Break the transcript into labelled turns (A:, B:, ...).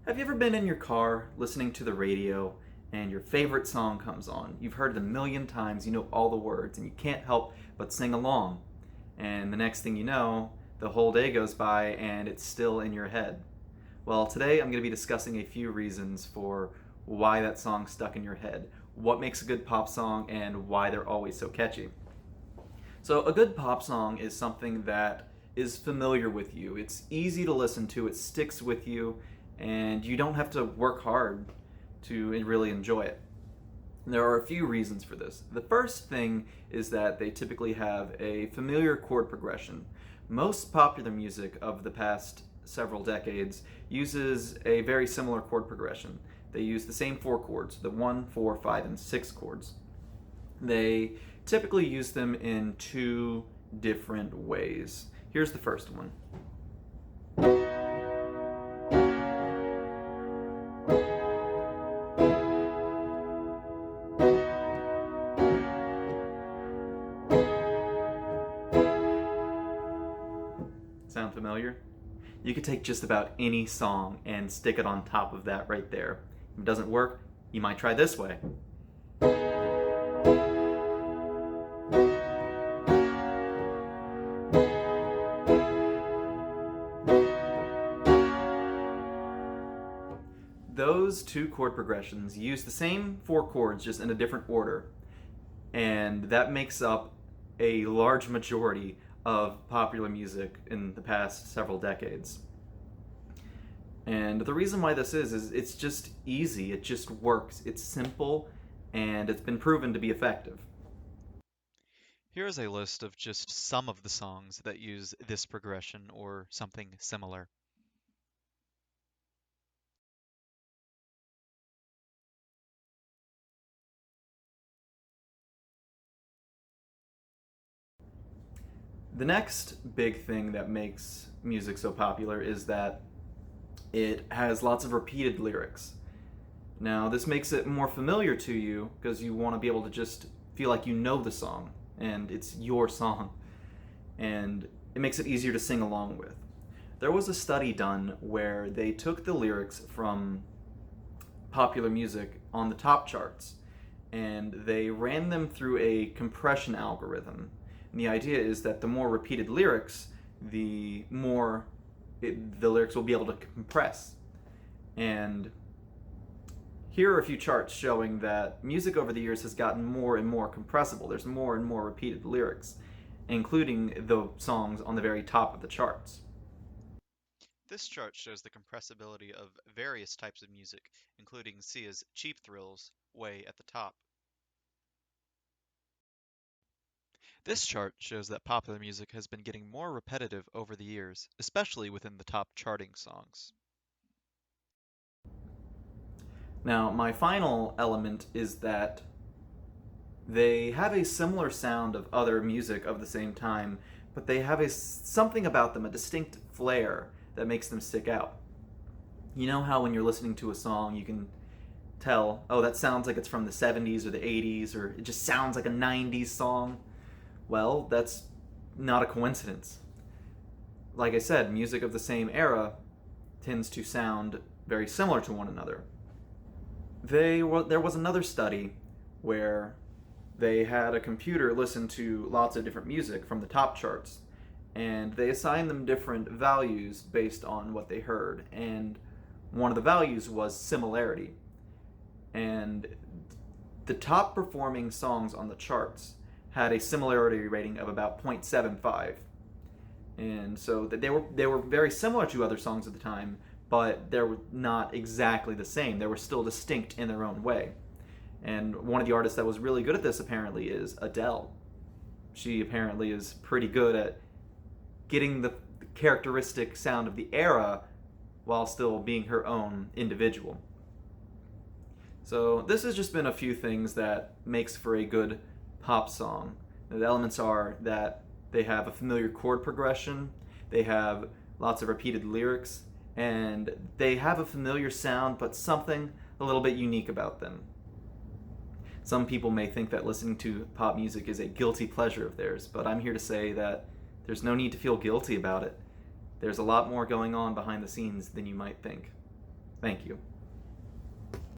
A: Have you ever been in your car listening to the radio and your favorite song comes on? You've heard it a million times, you know all the words, and you can't help but sing along. And the next thing you know, the whole day goes by and it's still in your head. Well, today I'm going to be discussing a few reasons for why that song stuck in your head, what makes a good pop song, and why they're always so catchy. So, a good pop song is something that is familiar with you. It's easy to listen to, it sticks with you, and you don't have to work hard to really enjoy it. And there are a few reasons for this. The first thing is that they typically have a familiar chord progression. Most popular music of the past several decades uses a very similar chord progression. They use the same four chords, the 1, 4, 5, and 6 chords. They typically use them in two different ways. Here's the first one. Sound familiar? You could take just about any song and stick it on top of that right there. If it doesn't work, you might try this way. Those two chord progressions use the same four chords just in a different order, and that makes up a large majority of popular music in the past several decades. And the reason why this is it's just easy, it just works, it's simple, and it's been proven to be effective.
B: Here is a list of just some of the songs that use this progression or something similar.
A: The next big thing that makes music so popular is that it has lots of repeated lyrics. Now, this makes it more familiar to you because you want to be able to just feel like you know the song and it's your song, and it makes it easier to sing along with. There was a study done where they took the lyrics from popular music on the top charts and they ran them through a compression algorithm. And the idea is that the more repeated lyrics, the more the lyrics will be able to compress. And here are a few charts showing that music over the years has gotten more and more compressible. There's more and more repeated lyrics, including the songs on the very top of the charts.
B: This chart shows the compressibility of various types of music, including Sia's Cheap Thrills, way at the top. This chart shows that popular music has been getting more repetitive over the years, especially within the top charting songs.
A: Now, my final element is that they have a similar sound of other music of the same time, but they have something about them, a distinct flair that makes them stick out. You know how when you're listening to a song, you can tell, oh, that sounds like it's from the 70s or the 80s, or it just sounds like a 90s song? Well, that's not a coincidence. Like I said, music of the same era tends to sound very similar to one another. There was another study where they had a computer listen to lots of different music from the top charts, and they assigned them different values based on what they heard. And one of the values was similarity. And the top performing songs on the charts had a similarity rating of about 0.75. And so they were very similar to other songs at the time, but they were not exactly the same. They were still distinct in their own way. And one of the artists that was really good at this apparently is Adele. She apparently is pretty good at getting the characteristic sound of the era while still being her own individual. So this has just been a few things that makes for a good pop song. The elements are that they have a familiar chord progression, they have lots of repeated lyrics, and they have a familiar sound but something a little bit unique about them. Some people may think that listening to pop music is a guilty pleasure of theirs, but I'm here to say that there's no need to feel guilty about it. There's a lot more going on behind the scenes than you might think. Thank you.